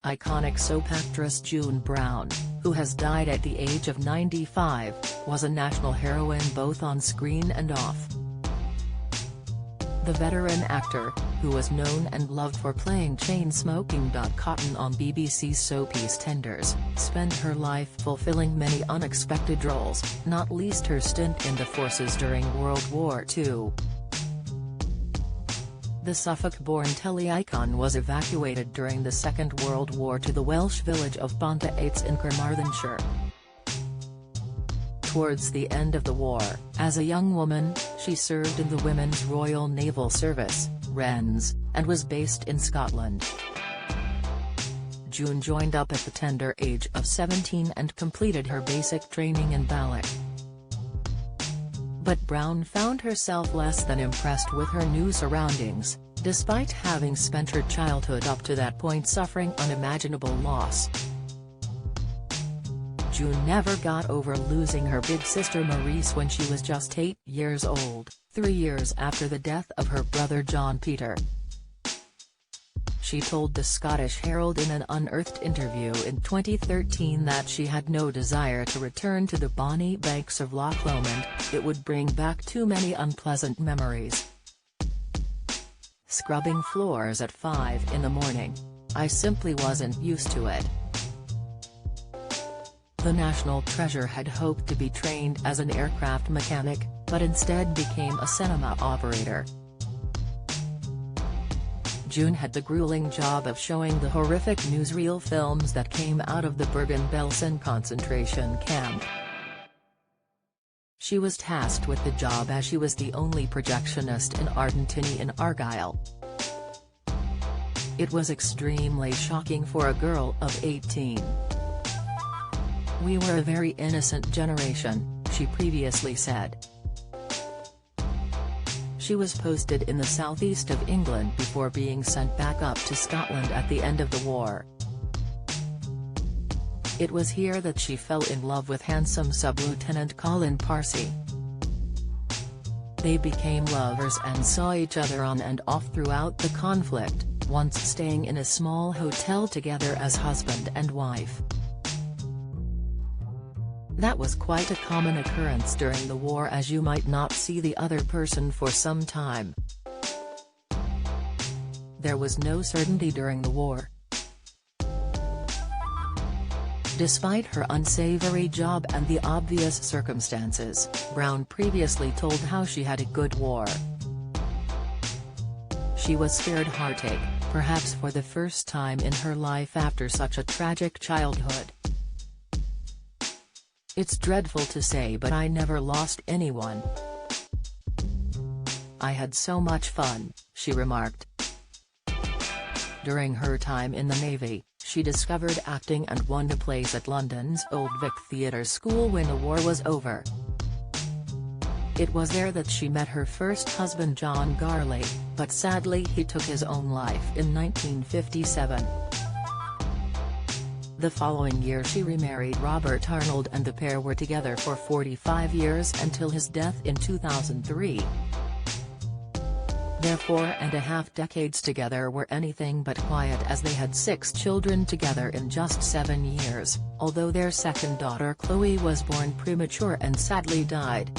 Iconic soap actress June Brown, who has died at the age of 95, was a national heroine both on screen and off. The veteran actor, who was known and loved for playing chain-smoking Cotton on BBC's soap EastEnders, spent her life fulfilling many unexpected roles, not least her stint in the forces during World War II. The Suffolk-born telly-icon was evacuated during the Second World War to the Welsh village of Pontypridd in Carmarthenshire. Towards the end of the war, as a young woman, she served in the Women's Royal Naval Service, WRNS, and was based in Scotland. June joined up at the tender age of 17 and completed her basic training in ballet. But Brown found herself less than impressed with her new surroundings, despite having spent her childhood up to that point suffering unimaginable loss. June never got over losing her big sister Maurice when she was just 8 years old, 3 years after the death of her brother John Peter. She told the Scottish Herald in an unearthed interview in 2013 that she had no desire to return to the bonny banks of Loch Lomond, it would bring back too many unpleasant memories. Scrubbing floors at 5 in the morning. I simply wasn't used to it. The national treasure had hoped to be trained as an aircraft mechanic, but instead became a cinema operator. June had the grueling job of showing the horrific newsreel films that came out of the Bergen-Belsen concentration camp. She was tasked with the job as she was the only projectionist in Ardentiny in Argyll. It was extremely shocking for a girl of 18. "We were a very innocent generation," she previously said. She was posted in the southeast of England before being sent back up to Scotland at the end of the war. It was here that she fell in love with handsome Sub-Lieutenant Colin Parsi. They became lovers and saw each other on and off throughout the conflict, once staying in a small hotel together as husband and wife. That was quite a common occurrence during the war, as you might not see the other person for some time. There was no certainty during the war. Despite her unsavory job and the obvious circumstances, Brown previously told how she had a good war. She was spared heartache, perhaps for the first time in her life after such a tragic childhood. "It's dreadful to say, but I never lost anyone. I had so much fun," she remarked. During her time in the Navy, she discovered acting and won a place at London's Old Vic Theatre School when the war was over. It was there that she met her first husband John Garley, but sadly he took his own life in 1957. The following year she remarried Robert Arnold, and the pair were together for 45 years until his death in 2003. Their 4.5 decades together were anything but quiet, as they had 6 children together in just 7 years, although their second daughter Chloe was born premature and sadly died.